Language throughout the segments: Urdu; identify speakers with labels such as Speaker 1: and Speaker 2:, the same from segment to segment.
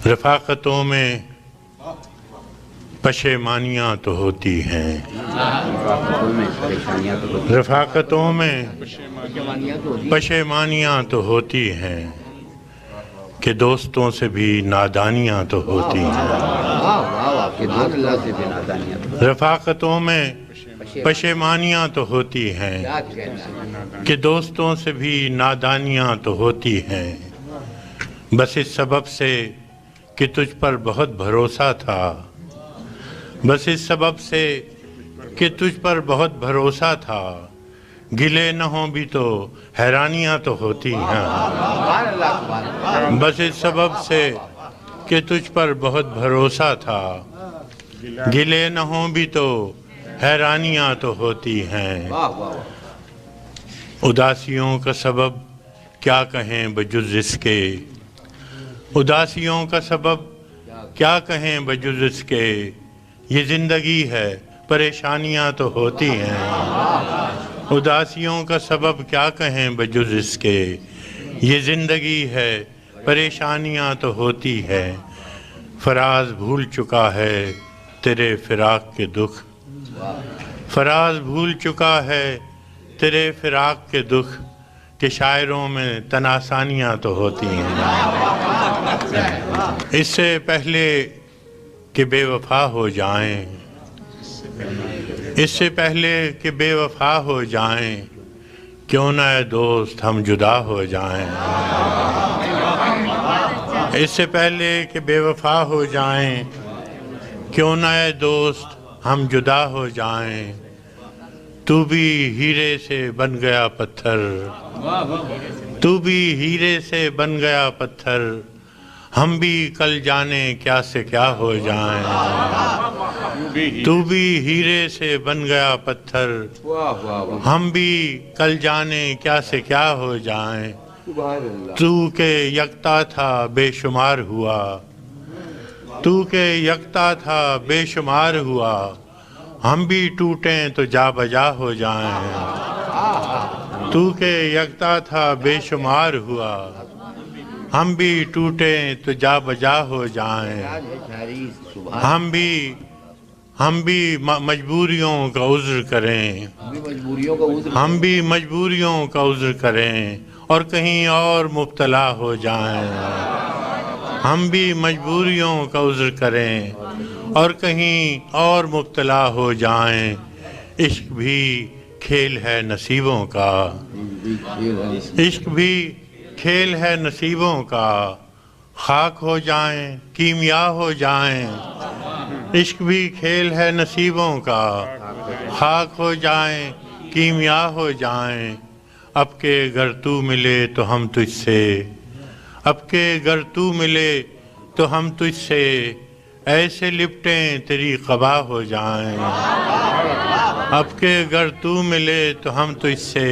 Speaker 1: رفاقتوں میں پشیمانیاں تو ہوتی ہیں، رفاقتوں میں پشیمانیاں تو ہوتی ہیں کہ دوستوں سے بھی نادانیاں تو ہوتی ہیں۔ رفاقتوں میں پشیمانیاں تو ہوتی ہیں کہ دوستوں سے بھی نادانیاں تو ہوتی ہیں، بس اس سبب سے کہ تجھ پر بہت بھروسہ تھا، بس اس سبب سے کہ تجھ پر بہت بھروسہ تھا، گلے نہ ہوں بھی تو حیرانیاں تو ہوتی ہیں، بس اس سبب سے کہ تجھ پر بہت بھروسہ تھا، گلے نہ ہوں بھی تو حیرانیاں تو ہوتی ہیں۔ اداسیوں کا سبب کیا کہیں بجز اس کے، اداسیوں کا سبب کیا کہیں بجز اس کے، یہ زندگی ہے پریشانیاں تو ہوتی ہیں۔ اداسیوں کا سبب کیا کہیں بجز اس کے، یہ زندگی ہے پریشانیاں تو ہوتی ہے۔ فراز بھول چکا ہے تیرے فراق کے دکھ، فراز بھول چکا ہے تیرے فراق کے دکھ، کہ شاعروں میں تناسانیاں تو ہوتی ہیں۔ اس سے پہلے کہ بے وفا ہو جائیں، اس سے پہلے کہ بے وفا ہو جائیں، کیوں نہ اے دوست ہم جدا ہو جائیں۔ اس سے پہلے کہ بے وفا ہو جائیں، کیوں نہ اے دوست ہم جدا ہو جائیں، تو بھی ہیرے سے بن گیا پتھر، تو بھی ہیرے سے بن گیا پتھر، ہم بھی کل جانے کیا سے کیا ہو جائیں۔ تو بھی ہیرے سے بن گیا پتھر، ہم بھی کل جانے کیا سے کیا ہو جائیں۔ تو کہ یکتا تھا بے شمار ہوا، تو کہ یکتا تھا بے شمار ہوا، ہم بھی ٹوٹیں تو جا بجا ہو جائیں۔ تو کہ یکتا تھا بے شمار ہوا، ہم بھی ٹوٹیں تو جا بجا ہو جائیں۔ ہم بھی مجبوریوں کا عذر کریں، ہم بھی مجبوریوں کا عذر کریں اور کہیں اور مبتلا ہو جائیں۔ ہم بھی مجبوریوں کا عذر کریں اور کہیں اور مبتلا ہو جائیں۔ عشق بھی کھیل ہے نصیبوں کا، عشق بھی کھیل ہے نصیبوں کا، خاک ہو جائیں کیمیا ہو جائیں۔ عشق بھی کھیل ہے نصیبوں کا، خاک ہو جائیں کیمیا ہو جائیں۔ اب کہ گر تو ملے تو ہم تجھ سے، اب کہ گر تو ملے تو ہم تجھ سے، ایسے لپٹیں تیری قبا ہو جائیں۔ اب کہ گر تو ملے تو ہم تجھ سے،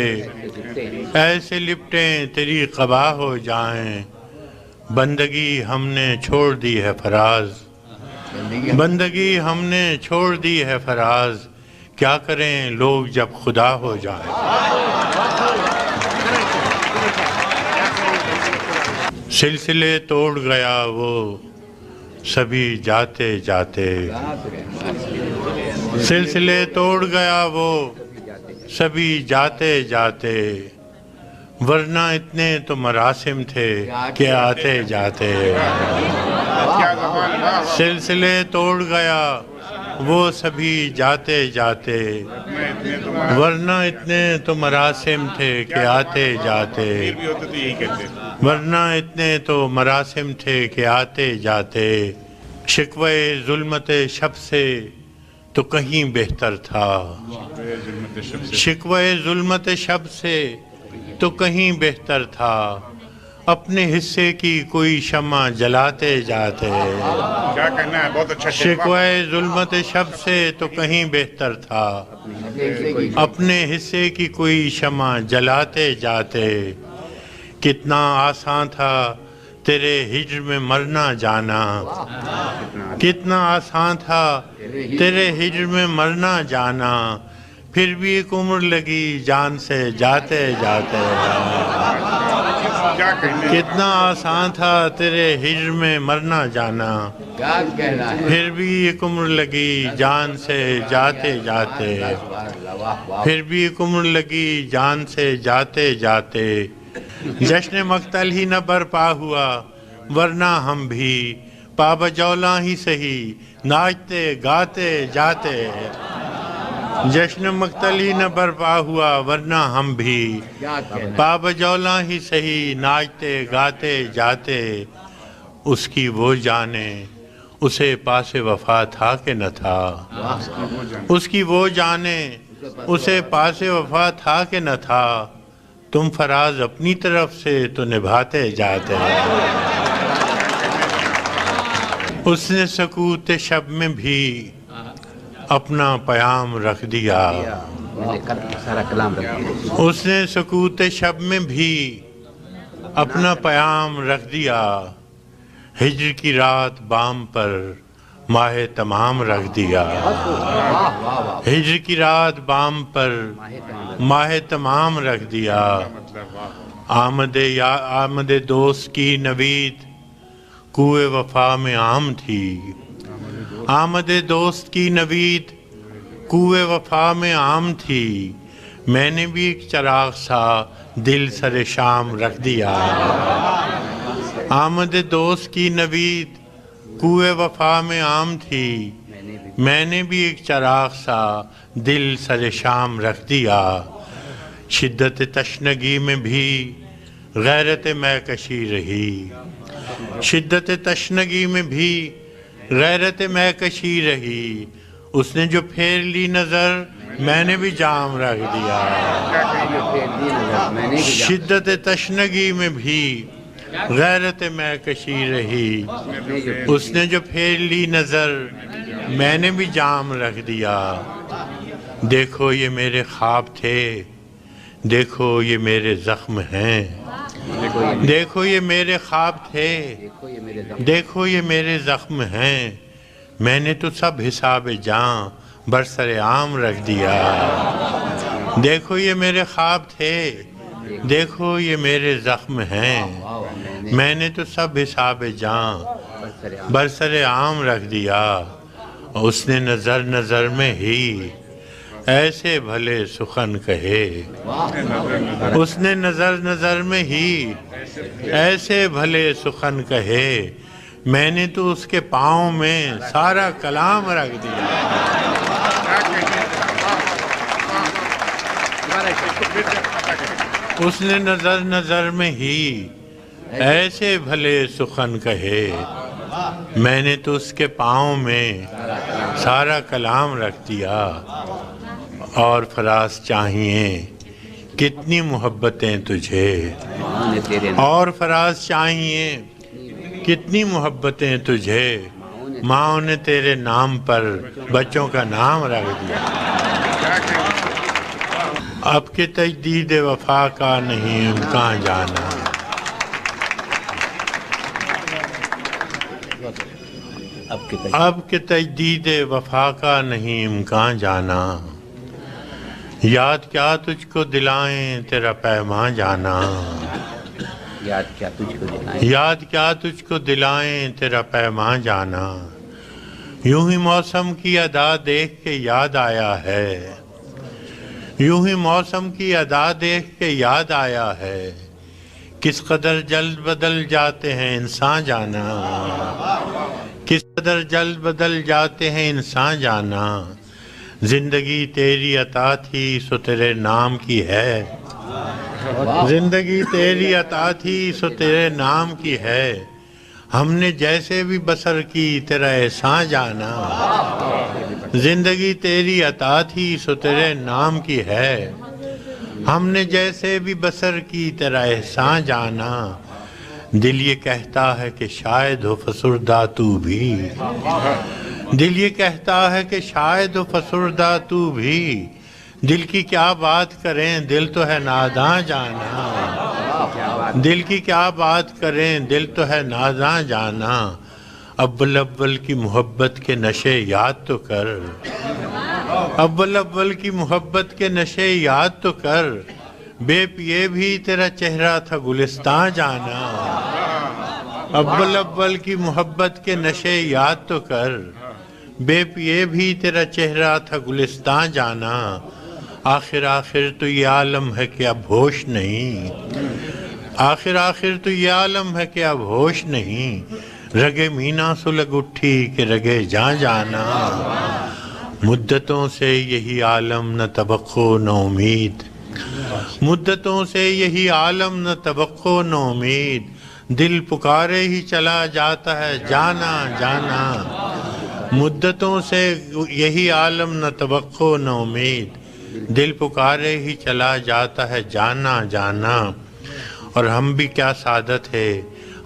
Speaker 1: ایسے لپٹیں تیری قبا ہو جائیں۔ بندگی ہم نے چھوڑ دی ہے فراز، بندگی ہم نے چھوڑ دی ہے فراز، کیا کریں لوگ جب خدا ہو جائیں۔ سلسلے توڑ گیا وہ سبھی جاتے جاتے، سلسلے توڑ گیا وہ سبھی جاتے جاتے، ورنہ اتنے تو مراسم تھے کہ آتے جاتے۔ سلسلے توڑ گیا وہ سبھی جاتے جاتے، ورنہ اتنے تو مراسم تھے کہ آتے جاتے، ورنہ اتنے تو مراسم تھے کہ آتے جاتے۔ شکوے ظلمت شب سے تو کہیں بہتر تھا، شکوے ظلمت شب سے تو کہیں بہتر تھا، اپنے حصے کی کوئی شمع جلاتے جاتے۔
Speaker 2: کیا کہنا ہے، بہت اچھا
Speaker 1: شکوے ظلمت شب سے تو کہیں بہتر تھا، اپنے حصے کی کوئی شمع جلاتے جاتے۔ کتنا آسان تھا تیرے ہجر میں مرنا جانا، کتنا آسان تھا تیرے ہجر میں مرنا جانا، پھر بھی ایک عمر لگی جان سے جاتے جاتے۔
Speaker 2: کیا کہنا ہے
Speaker 1: کتنا آسان تھا تیرے ہجر میں مرنا جانا،
Speaker 3: کیا کہنا ہے؟
Speaker 1: پھر بھی ایک عمر لگی جان سے جاتے جاتے،
Speaker 3: واہ واہ،
Speaker 1: پھر بھی ایک عمر لگی جان سے جاتے جاتے، جشن مقتل ہی نہ برپا ہوا ورنہ ہم بھی پا بجولا ہی سہی ناچتے گاتے جاتے، جشن مقتل ہی نہ برپا ہوا ورنہ ہم بھی
Speaker 3: کیا کہنا
Speaker 1: پا بجولا ہی سہی ناچتے گاتے جاتے، اس کی وہ جانے اسے پاس وفا تھا کہ نہ تھا، اس کی وہ جانے اسے پاس وفا تھا کہ نہ تھا، تم فراز اپنی طرف سے تو نبھاتے جاتے، اس نے سکوت شب میں بھی اپنا پیام رکھ دیا،
Speaker 3: میں نے کل سارا کلام رکھ دیا،
Speaker 1: اس نے سکوت شب میں بھی اپنا پیام رکھ دیا، ہجر کی رات بام پر ماہ تمام رکھ دیا،
Speaker 3: واہ واہ واہ،
Speaker 1: ہجر کی رات بام پر ماہ تمام رکھ دیا، آمد دوست کی نوید کوئے وفا میں عام تھی، آمد دوست کی نوید کوئے وفا میں عام تھی، میں نے بھی ایک چراغ سا دل سر شام رکھ دیا، آمد دوست کی نوید کوئے وفا میں عام تھی، میں نے بھی ایک چراغ سا دل سر شام رکھ دیا، شدت تشنگی میں بھی غیرت میں کشی رہی، شدت تشنگی میں بھی غیرت میں کشی رہی، اس نے جو پھیر لی نظر میں نے بھی جام رکھ دیا،
Speaker 3: میں نے بھی جا-
Speaker 1: شدت تشنگی میں بھی غیرت میں کشی رہی، اس نے جو پھیر لی نظر میں نے بھی جام رکھ دیا، دیکھو یہ میرے خواب تھے، دیکھو یہ میرے زخم ہیں، دیکھو یہ میرے خواب تھے،
Speaker 3: دیکھو یہ میرے دم،
Speaker 1: دیکھو یہ میرے زخم ہیں، میں نے تو سب حساب جاں برسر عام رکھ دیا، دیکھو یہ میرے خواب تھے، دیکھو یہ میرے زخم ہیں، میں نے تو سب حساب جاں برسر عام رکھ دیا، اس نے نظر نظر میں ہی ایسے بھلے سخن کہے، اس نے نظر نظر میں ہی ایسے بھلے سخن کہے، میں نے تو اس کے پاؤں میں سارا کلام رکھ دیا، اس نے نظر نظر میں ہی ایسے بھلے سخن کہے، میں نے تو اس کے پاؤں میں سارا کلام رکھ دیا، اور فراز چاہیے کتنی محبتیں تجھے،
Speaker 3: نے تیرے
Speaker 1: اور فراز چاہیے کتنی محبتیں تجھے، ماں نے تیرے نام پر بچوں کا نام رکھ دیا، اب کے تجدید وفا کا نہیں امکان جانا، اب کے تجدید وفا کا نہیں امکان جانا، یاد کیا تجھ کو دلائیں تیرا پیمان جانا،
Speaker 3: یاد کیا تجھ کو دلائیں،
Speaker 1: یاد کیا تجھ کو دلائیں تیرا پیمان جانا، یوں ہی موسم کی ادا دیکھ کے یاد آیا ہے، یوں ہی موسم کی ادا دیکھ کے یاد آیا ہے، کس قدر جلد بدل جاتے ہیں انسان جانا، کس قدر جلد بدل جاتے ہیں انسان جانا، زندگی تیری عطا تھی سو تیرے نام کی ہے، زندگی تیری عطا تھی سو تیرے نام کی ہے، ہم نے جیسے بھی بسر کی تیرا احسان جانا، زندگی تیری عطا تھی سو تیرے نام کی ہے، ہم نے جیسے بھی بسر کی تیرا احسان جانا، دل یہ کہتا ہے کہ شاید ہو فسردہ تو بھی، دل یہ کہتا ہے کہ شاید ہو فسردہ تو بھی، دل کی کیا بات کریں دل تو ہے ناداں جانا، دل کی کیا بات کریں دل تو ہے ناداں جانا، اول اول کی محبت کے نشے یاد تو کر، اول اول کی محبت کے نشے یاد تو کر، بے پیے بھی تیرا چہرہ تھا گلستان جانا، اول اول کی محبت کے نشے یاد تو کر، بے پیے بھی تیرا چہرہ تھا گلستان جانا، آخر آخر تو یہ عالم ہے کہ اب ہوش نہیں، آخر آخر تو یہ عالم ہے کہ اب ہوش نہیں، رگے مینا سلگ اٹھی کہ رگے جاں جانا، مدتوں سے یہی عالم نہ توقع نہ امید، مدتوں سے یہی عالم نہ توقع نہ امید، دل پکارے ہی چلا جاتا ہے جانا جانا، مدتوں سے یہی عالم نہ توقع نہ امید، دل پکارے ہی چلا جاتا ہے جانا جانا، اور ہم بھی کیا سعادت ہے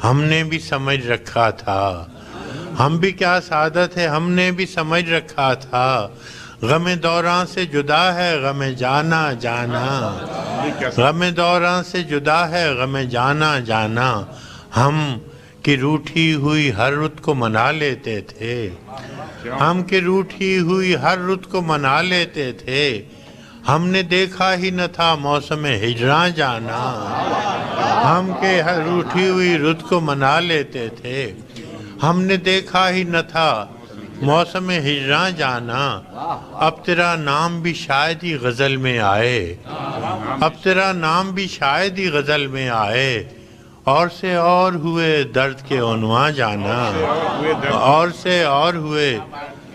Speaker 1: ہم نے بھی سمجھ رکھا تھا، ہم بھی کیا سعادت ہے ہم نے بھی سمجھ رکھا تھا، غم دوراں سے جدا ہے غم جانا جانا، غم دوراں سے جدا ہے غم جانا جانا، ہم کی روٹھی ہوئی ہر رت کو منا لیتے تھے، ہم کی روٹھی ہوئی ہر رت کو منا لیتے تھے، ہم نے دیکھا ہی نہ تھا موسم ہجراں جانا، ہم کے ہر روٹھی ہوئی رت کو منا لیتے تھے، ہم نے دیکھا ہی نہ تھا موسم ہجراں جانا، اب تیرا نام بھی شاید ہی غزل میں آئے، اب تیرا نام بھی شاید ہی غزل میں آئے، اور سے اور ہوئے درد کے عنواں جانا، اور سے اور ہوئے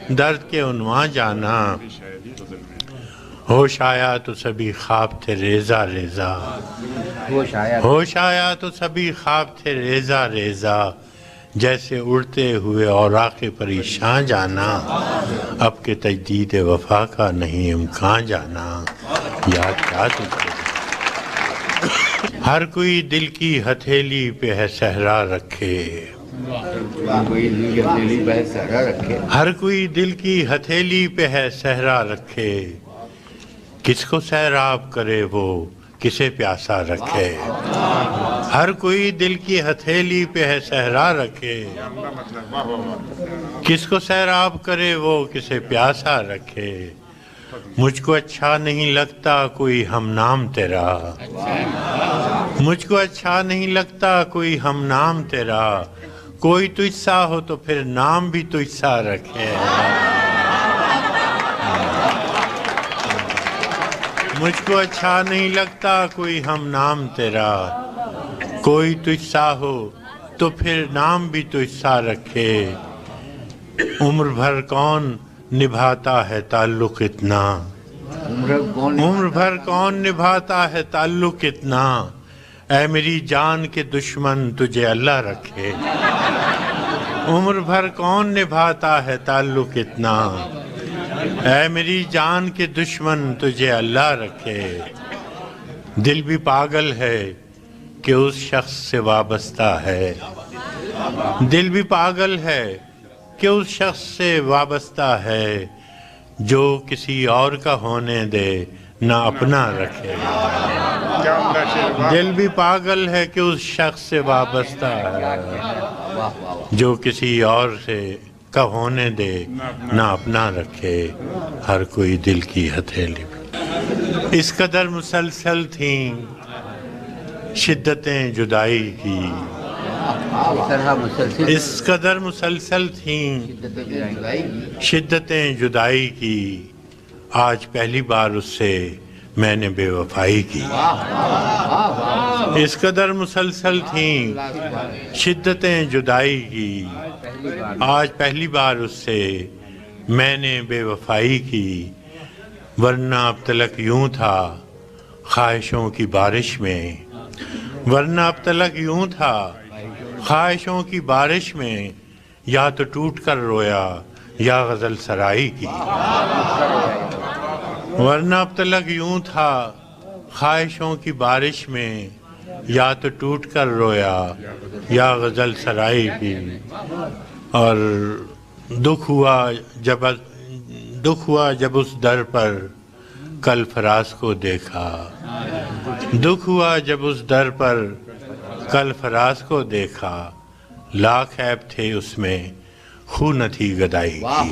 Speaker 1: درد کے عنواں جانا، ہوش آیا تو سبھی خواب تھے ریزہ ریزہ، ہوش آیا تو سبھی خواب تھے ریزہ ریزہ، جیسے اڑتے ہوئے اوراق پریشان جانا، اب کے تجدید وفا کا نہیں امکان جانا، یاد کیا تجھ کو ہر کوئی دل کی ہتھیلی پہ ہے صحرا رکھے، ہر کوئی دل کی ہتھیلی پہ ہے صحرا رکھے، کس کو سیراب کرے وہ کسے پیاسا رکھے، ہر کوئی دل کی ہتھیلی پہ ہے صحرا رکھے، کس کو سیراب کرے وہ کسے پیاسا رکھے، مجھ کو اچھا نہیں لگتا کوئی ہم نام تیرا، مجھ کو اچھا نہیں لگتا کوئی ہم نام تیرا، کوئی تجھ سا ہو تو پھر نام بھی تجھ سا رکھے، مجھ کو اچھا نہیں لگتا کوئی ہم نام تیرا، کوئی تجھ سا ہو تو پھر نام بھی تجھ سا رکھے، عمر بھر کون نبھاتا ہے تعلق اتنا، عمر بھر کون نبھاتا ہے تعلق اتنا، اے میری جان کے دشمن تجھے اللہ رکھے، عمر بھر کون نبھاتا ہے تعلق اتنا، اے میری جان کے دشمن تجھے اللہ رکھے، دل بھی پاگل ہے کہ اس شخص سے وابستہ ہے، دل بھی پاگل ہے کہ اس شخص سے وابستہ ہے، جو کسی اور کا ہونے دے نہ اپنا رکھے، دل بھی پاگل ہے کہ اس شخص سے وابستہ ہے، جو کسی اور سے کا ہونے دے نہ اپنا رکھے، ہر کوئی دل کی ہتھیلی پہ، اس قدر مسلسل تھیں شدتیں جدائی کی، اس قدر مسلسل تھیں شدتیں جدائی کی، آج پہلی بار اس سے میں نے بے وفائی کی، اس قدر مسلسل تھیں شدتیں جدائی کی، آج پہلی بار اس سے میں نے بے وفائی کی، ورنہ اب تلک یوں تھا خواہشوں کی بارش میں، ورنہ اب تلک یوں تھا خواہشوں کی بارش میں، یا تو ٹوٹ کر رویا یا غزل سرائی کی، ورنہ اب تلک یوں تھا خواہشوں کی بارش میں، یا تو ٹوٹ کر رویا یا غزل سرائی کی، اور دکھ ہوا جب اس در پر کل فراز کو دیکھا، دکھ ہوا جب اس در پر کل فراز کو دیکھا، لاکھ عیب تھے اس میں خو نہ تھی گدائی کی،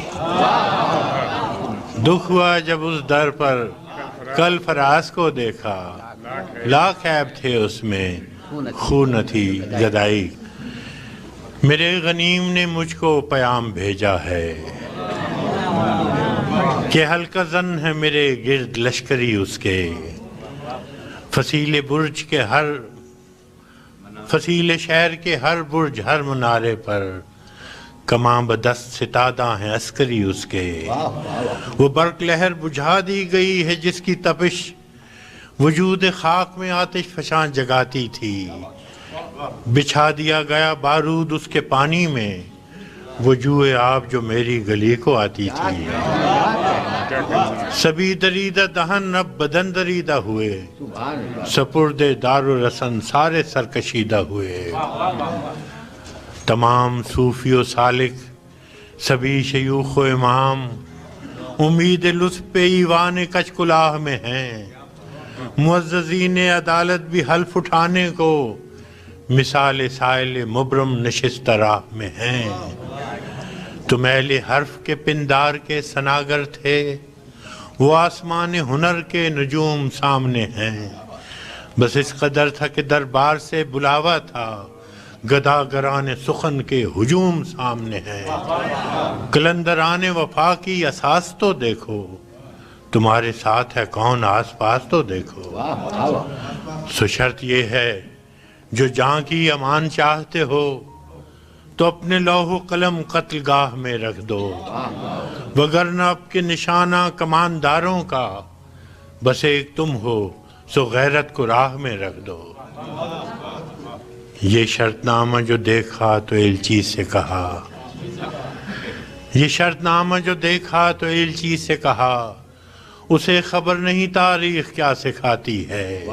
Speaker 1: دکھ ہوا جب اس در پر کل فراز کو دیکھا، لاکھ عیب تھے اس میں خون نہ تھی جدائی میرے غنیم نے مجھ کو پیام بھیجا ہے کہ ہلکا زن ہے میرے گرد لشکری اس کے فصیل برج کے فصیل شہر کے ہر برج ہر منارے پر کماں بدست ستادہ ہیں عسکری اس کے وہ برق لہر بجھا دی گئی ہے جس کی تپش وجود خاک میں آتش فشاں جگاتی تھی بچھا دیا گیا بارود اس کے پانی میں وہ جوئے آب جو میری گلی کو آتی تھی سبھی دریدہ دہن اب بدن دریدہ ہوئے سپرد دار و رسن سارے سرکشیدہ ہوئے تمام صوفی و سالک سبھی شیوخ و امام امید لطف پہ ایوان کچ کلاہ میں ہیں معززین عدالت بھی حلف اٹھانے کو مثال سائل مبرم نشست راہ میں ہیں تم اہل حرف کے پندار کے سناگر تھے وہ آسمان ہنر کے نجوم سامنے ہیں بس اس قدر تھا کہ دربار سے بلاوا تھا گداگران سخن کے ہجوم سامنے ہیں قلندران وفا کی اساس تو دیکھو تمہارے ساتھ ہے کون آس پاس تو دیکھو سو شرط یہ ہے جو جان کی امان چاہتے ہو تو اپنے لوح و قلم قتل گاہ میں رکھ دو وگرنہ اب کے نشانہ کمانداروں کا بس ایک تم ہو سو غیرت کو راہ میں رکھ دو یہ شرط نامہ جو دیکھا تو ایلچی سے کہا یہ شرط نامہ جو دیکھا تو ایلچی سے کہا اسے خبر نہیں تاریخ کیا سکھاتی ہے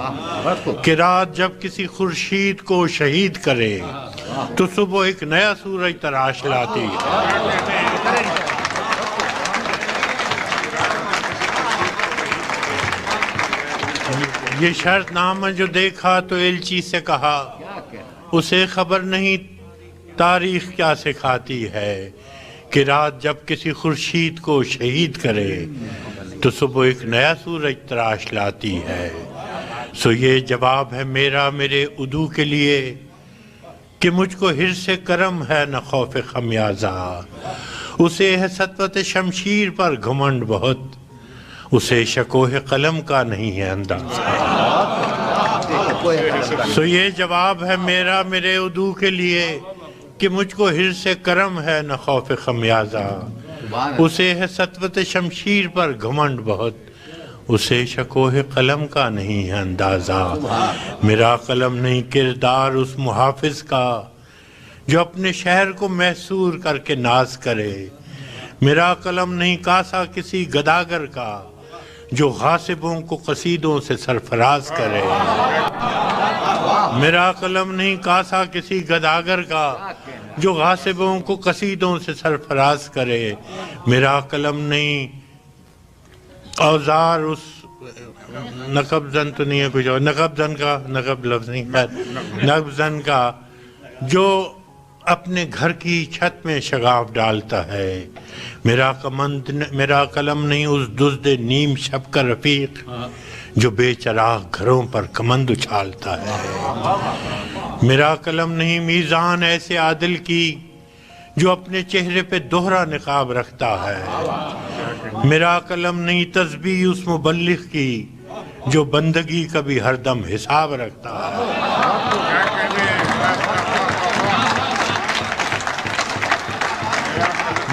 Speaker 1: کہ رات جب کسی خورشید کو شہید کرے تو صبح ایک نیا سورج تراش لاتی ہے یہ شرط نامہ جو دیکھا تو ایلچی سے کہا اسے خبر نہیں تاریخ کیا سکھاتی ہے کہ رات جب کسی خورشید کو شہید کرے تو صبح ایک نیا سورج تراش لاتی ہے سو یہ جواب ہے میرا میرے عدو کے لیے کہ مجھ کو حرص کرم ہے نہ خوف خمیازہ اسے ہے سطوت شمشیر پر گھمنڈ بہت اسے شکوہ قلم کا نہیں ہے اندازہ سو یہ جواب ہے میرا میرے عدو کے لیے کہ مجھ کو حرص کرم ہے نہ خوف خمیازہ اسے ہے سطوت شمشیر پر گھمنڈ بہت اسے شکوہ قلم کا نہیں ہے اندازہ میرا قلم نہیں کردار اس محافظ کا جو اپنے شہر کو محصور کر کے ناز کرے میرا قلم نہیں کاسا کسی گداگر کا جو غاصبوں کو قصیدوں سے سرفراز کرے میرا قلم نہیں کاسا کسی گداگر کا جو غاصبوں کو قصیدوں سے سرفراز کرے میرا قلم نہیں اوزار اس نقب زن تو نہیں ہے کچھ اور نقب زن کا نقب لفظ نہیں نقب زن کا جو اپنے گھر کی چھت میں شگاف ڈالتا ہے میرا قلم نہیں اس دزد نیم شب کا رفیق جو بے چراغ گھروں پر کمند اچھالتا ہے میرا قلم نہیں میزان ایسے عادل کی جو اپنے چہرے پہ دوہرا نقاب رکھتا ہے میرا قلم نہیں تسبیح اس مبلغ کی جو بندگی کا بھی ہر دم حساب رکھتا ہے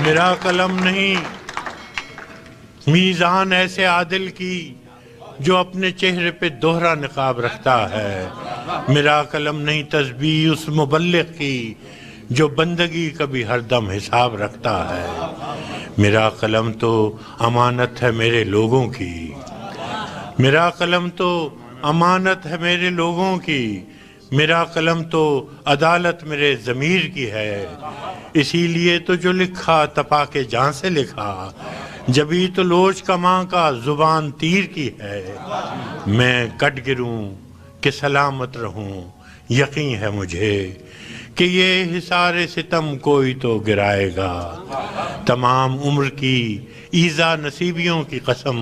Speaker 1: میرا قلم نہیں میزان ایسے عادل کی جو اپنے چہرے پہ دوہرا نقاب رکھتا ہے میرا قلم نہیں تسبیح اس مبلغ کی جو بندگی کا بھی ہر دم حساب رکھتا ہے میرا قلم تو امانت ہے میرے لوگوں کی میرا قلم تو امانت ہے میرے لوگوں کی میرا قلم تو عدالت میرے ضمیر کی ہے اسی لیے تو جو لکھا تپا کے جان سے لکھا جبھی تو لوچ کماں کا زبان تیر کی ہے میں کٹ گروں کہ سلامت رہوں یقین ہے مجھے کہ یہ حصار ستم کوئی تو گرائے گا تمام عمر کی ایذا نصیبیوں کی قسم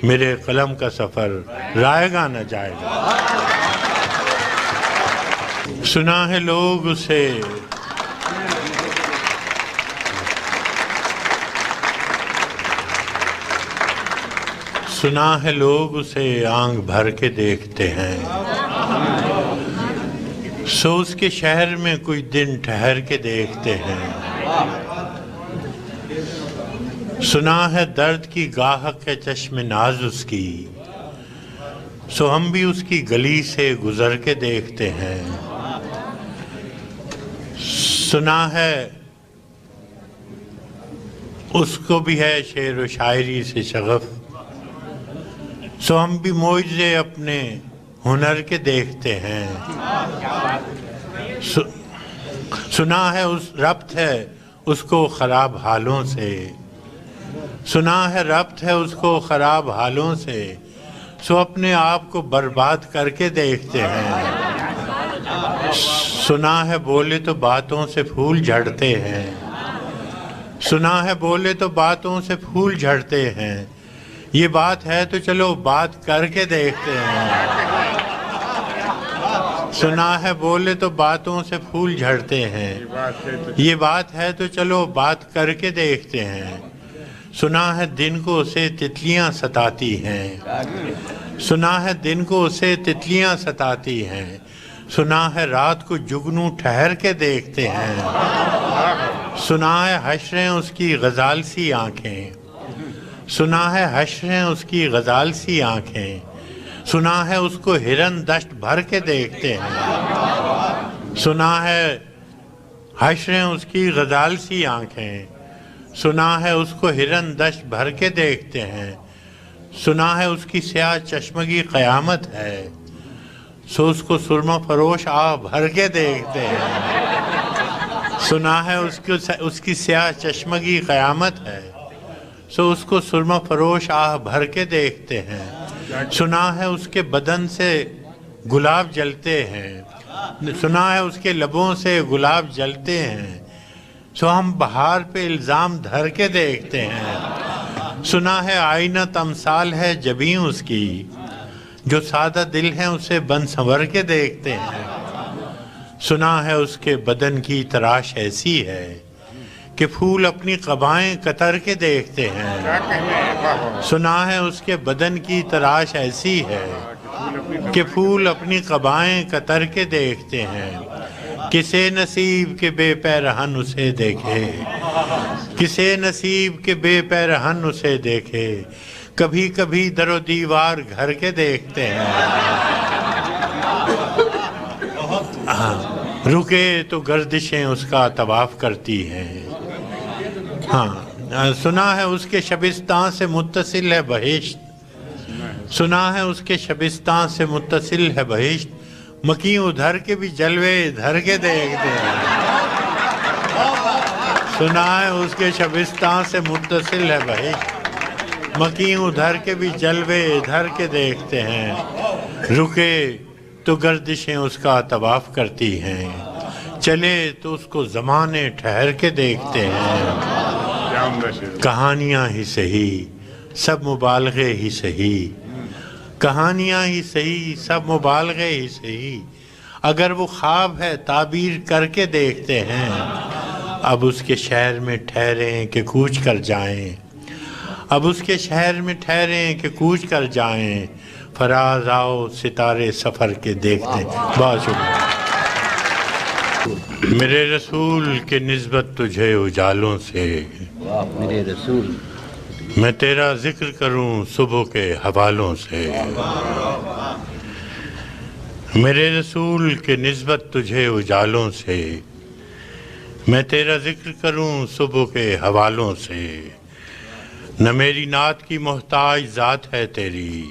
Speaker 1: میرے قلم کا سفر رائے گا نہ جائے گا۔ سنا ہے لوگ اسے سنا ہے لوگ اسے آنکھ بھر کے دیکھتے ہیں، سو اس کے شہر میں کچھ دن ٹھہر کے دیکھتے ہیں۔ سنا ہے درد کی گاہک ہے چشم ناز اس کی، سو ہم بھی اس کی گلی سے گزر کے دیکھتے ہیں۔ سنا ہے اس کو بھی ہے شعر و شاعری سے شغف، سو ہم بھی معجزے اپنے ہنر کے دیکھتے ہیں۔ سنا ہے اس ربط ہے اس کو خراب حالوں سے، سنا ہے ربط ہے اس کو خراب حالوں سے، سو اپنے آپ کو برباد کر کے دیکھتے ہیں۔ سنا ہے بولے تو باتوں سے پھول جھڑتے ہیں، سنا ہے بولے تو باتوں سے پھول جھڑتے ہیں، یہ بات ہے تو چلو بات کر کے دیکھتے ہیں۔ سنا ہے بولے تو باتوں سے پھول جھڑتے ہیں، یہ بات ہے تو چلو بات کر کے دیکھتے ہیں۔ سنا ہے دن کو اسے تتلیاں ستاتی ہیں، سنا ہے دن کو اسے تتلیاں ستاتی ہیں، سنا ہے رات کو جگنو ٹھہر کے دیکھتے ہیں۔ سنا ہے حشریں اس کی غزال سی آنکھیں، سنا ہے حشریں اس کی غزال سی آنکھیں، سنا ہے اس کو ہرن دشت بھر کے دیکھتے ہیں۔ سنا ہے حشریں اس کی غزال سی آنکھیں، سنا ہے اس کو ہرن دشت بھر کے دیکھتے ہیں۔ سنا ہے اس کی سیاہ چشمگی قیامت ہے، سو اس کو سرمہ فروش آہ بھر کے دیکھتے ہیں۔ سنا ہے اس کی سیاہ چشمگی قیامت ہے، سو اس کو سرمہ فروش آہ بھر کے دیکھتے ہیں۔ سنا ہے اس کے بدن سے گلاب جلتے ہیں، سنا ہے اس کے لبوں سے گلاب جلتے ہیں، سو ہم بہار پہ الزام دھر کے دیکھتے ہیں۔ سنا ہے آئینہ تمثال ہے جبیں اس کی، جو سادہ دل ہیں اسے بن سنور کے دیکھتے ہیں۔ سنا ہے اس کے بدن کی تراش ایسی ہے کہ پھول اپنی قبائیں قطر کے دیکھتے ہیں۔ سنا ہے اس کے بدن کی تراش ایسی ہے کہ پھول اپنی قبائیں قطر کے دیکھتے ہیں۔ کسے نصیب کے بے پیرہن اسے دیکھے، کسے نصیب کے بے پیرہن اسے دیکھے، کبھی کبھی در و دیوار گھر کے دیکھتے ہیں۔ رکے تو گردشیں اس کا طواف کرتی ہیں۔ سنا ہے اس کے شبستان سے متصل ہے بہشت، سنا ہے اس کے شبستان سے متصل ہے بہشت، مکیں ادھر کے بھی جلوے ادھر کے دیکھتے ہیں۔ سنا ہے اس کے شبستان سے متصل ہے بہشت، مکیں ادھر کے بھی جلوے ادھر کے دیکھتے ہیں۔ رکے تو گردشیں اس کا طواف کرتی ہیں، چلے تو اس کو زمانے ٹھہر کے دیکھتے ہیں۔ کہانیاں ہی صحیح سب مبالغے ہی صحیح، کہانیاں ہی صحیح سب مبالغے ہی صحیح، اگر وہ خواب ہے تعبیر کر کے دیکھتے ہیں۔ اب اس کے شہر میں ٹھہریں کہ کوچ کر جائیں، اب اس کے شہر میں ٹھہریں کہ کوچ کر جائیں، فراز آؤ ستارے سفر کے دیکھتے ہیں۔ بہت شکریہ۔ میرے رسول کے نسبت تجھے اجالوں سے،
Speaker 3: میرے رسول
Speaker 1: میں تیرا ذکر کروں صبح کے حوالوں سے۔ میرے رسول کے نسبت تجھے اجالوں سے، میں تیرا ذکر کروں صبح کے حوالوں سے۔ نہ میری نعت کی محتاج ذات ہے تیری،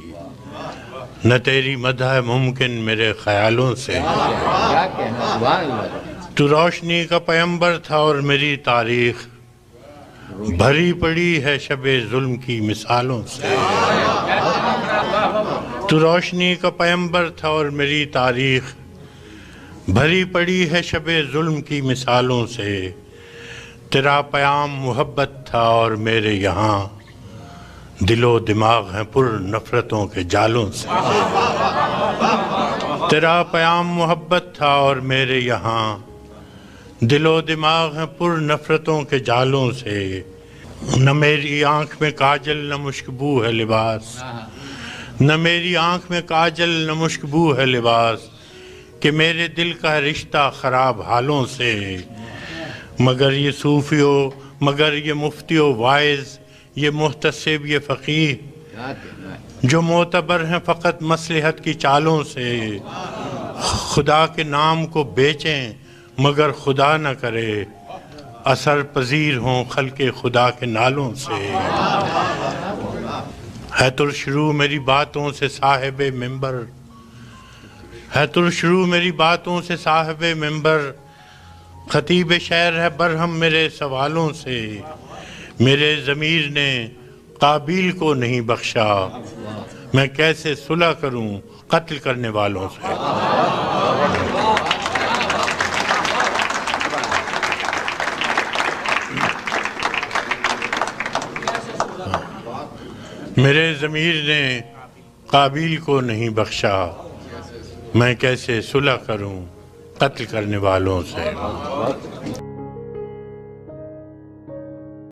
Speaker 1: نہ تیری مدح ممکن میرے خیالوں سے۔
Speaker 3: کیا کہنا، سبحان اللہ۔
Speaker 1: تو روشنی کا پیمبر تھا اور میری تاریخ بھری پڑی ہے شب ظلم کی مثالوں سے۔ تو روشنی کا پیمبر تھا اور میری تاریخ بھری پڑی ہے شب ظلم کی مثالوں سے۔ تیرا پیام محبت تھا اور میرے یہاں دل و دماغ ہیں پر نفرتوں کے جالوں سے. تیرا پیام محبت تھا اور میرے یہاں دل و دماغ ہیں پر نفرتوں کے جالوں سے. نہ میری آنکھ میں کاجل نہ مشکبو ہے لباس، نہ میری آنکھ میں کاجل نہ مشکبو ہے لباس، کہ میرے دل کا رشتہ خراب حالوں سے. مگر یہ صوفیو، مگر یہ مفتیو وائز، یہ محتسب، یہ فقیہ
Speaker 3: کیا کہنا ہے؟
Speaker 1: جو معتبر ہیں فقط مصلحت کی چالوں سے. خدا کے نام کو بیچیں مگر خدا نہ کرے، اثر پذیر ہوں خلق خدا کے نالوں سے. ہے ترشرو میری باتوں سے صاحب منبر، ہے ترشرو میری باتوں سے صاحب منبر، خطیب شعر ہے برہم میرے سوالوں سے. میرے ضمیر نے قابیل کو نہیں بخشا، میں کیسے صلح کروں قتل کرنے والوں سے. میرے ضمیر نے قابیل کو نہیں بخشا، میں کیسے صلح کروں قتل کرنے والوں سے.